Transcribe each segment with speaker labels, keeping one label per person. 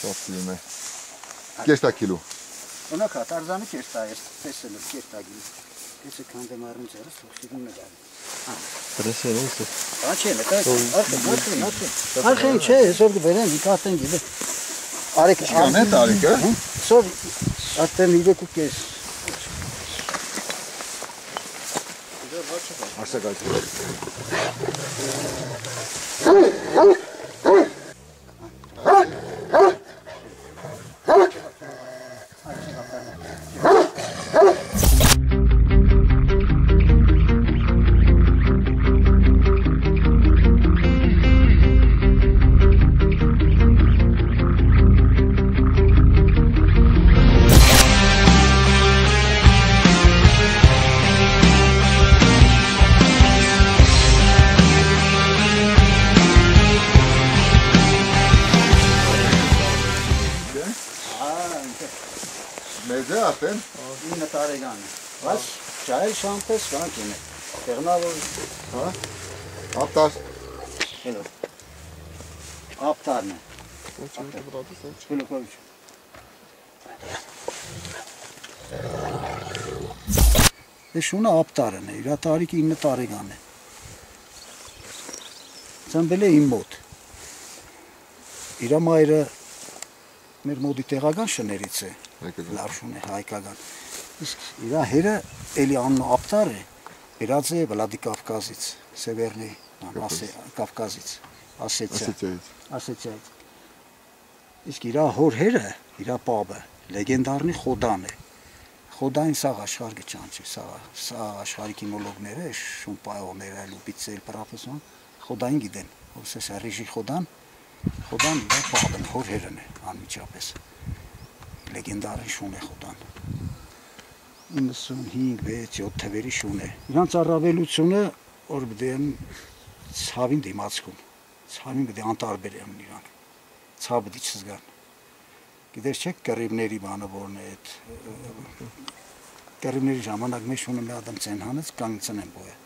Speaker 1: Շատ լին է։ Կես կիլո։
Speaker 2: Ունակ արձանի կես է, տեսել եմ կես գիլի։ Կեսը քանդեմ առնի ձերս, սուգուն է գալի։
Speaker 1: Դրեսել է։
Speaker 2: Աչել է, Արխեն չէ, այսօր կբերեմ, կատեն գիլի։ Արեք,
Speaker 1: Ինչքան է տարիքը։
Speaker 2: Սոր արդեն 3.5
Speaker 1: Աշակայցի։ Մեծ է արդեն։
Speaker 2: 9 տարեկան է։ Բայց ջայլ շամպես վանքին է։ Տեղնավոր,
Speaker 1: հա։ Ապտար։
Speaker 2: Հետո։ Ապտարն է։ Գլուկովիչ։ Այս շունը ապտարն է, իր տարիքը 9 տարեկան է։ Ծնվել է իմ մոտ։ Իր մայրը մեր մոդի տեղական շներից է, լավ շուն է, հայկական։ Իսկ իր հերը էլի անունը ապտար է, բերած է Վլադիկավկազից, Սևերնի, Կավկազից, Ասեցիայից։ Իսկ իր հոր հերը, իր պապը, լեգենդարնի Խոդան է։ Խոդային սաղ աշխարհ գճանչի, սաղ աշխարհի կինոլոգները, շուն պայողները, լուպիցել, պրոֆեսիոն, Խոդային գիտեն, ոսես Ռիժի Խոդան իր պապն հոր հերն է, անմիջապես, լեգենդարի շուն է Խոդան, 95-6 թվերի շուն է, իրանց առավելությունը, որ բդեն ցավին դիմացքում, ցավին բդե անտարբեր եմ իրանք, ցավ բդի չզգան, գիտես չեք կռիվների բանը որն է, կռիվների ժամանակ մեր շունը մի ադամ ծեն հանեց, կանգնցն եմ բոյը,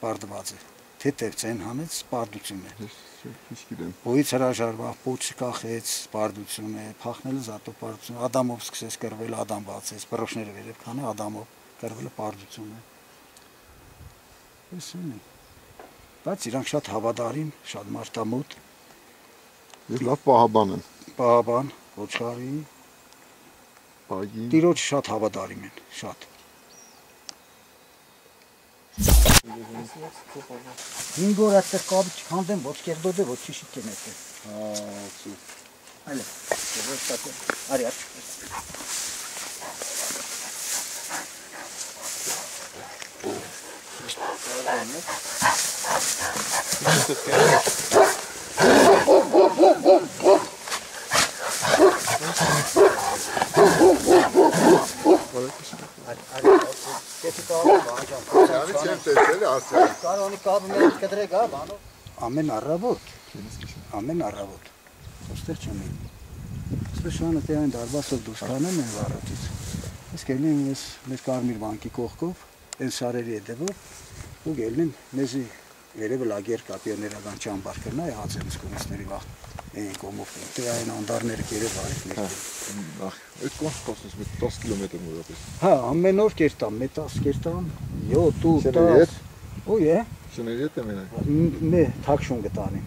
Speaker 2: պարդված է, թետև ծեն հանեց, պարդություն է, Բոյից հրաժարվավ, պոչը կախեց, պարդություն է, փախնելը զատո պարդություն, Ադամով սկսեց կրվել, Ադամ բացեց, բրոշները վերև քանը, Ադամով կրվելը պարդություն է։ Էսին է։ Բայց իրանք շատ հավադարին, շատ մարդամոտ։
Speaker 1: Ես լավ պահաբան եմ։
Speaker 2: Պահաբան, ոչխարի, տիրոջ շատ հավադարիմ են, շատ։ 5 օր այդտեղ կապի չքանդեմ, ոչ կեղդոդ է, ոչ չիշիք են այդտեղ։ Այլ է, արի արի։ Ամեն առավոտ, ոստեղ չեմ եմ, սպեշ շանը տեան դարբասով դուս կանեմ են վարոտից, ես գելին ես մեր կարմիր վանքի կողքով, են սարերի եդևով, ու գելին մեզի վերևը լագեր կապիոներական ճամբար կրնա է հացեմ սկումիսների վաղ են կոմով, թե այն անդարները կերև վարիքներ։
Speaker 1: Այդ կոնց կոսնես, 10 կիլոմետր մուրապես։
Speaker 2: Հա, ամեն օր կերտամ, մետաս կերտամ, 7, 8, 10, ու է։
Speaker 1: Շների հետ է մենակ։
Speaker 2: Մե թաքշուն գտանին,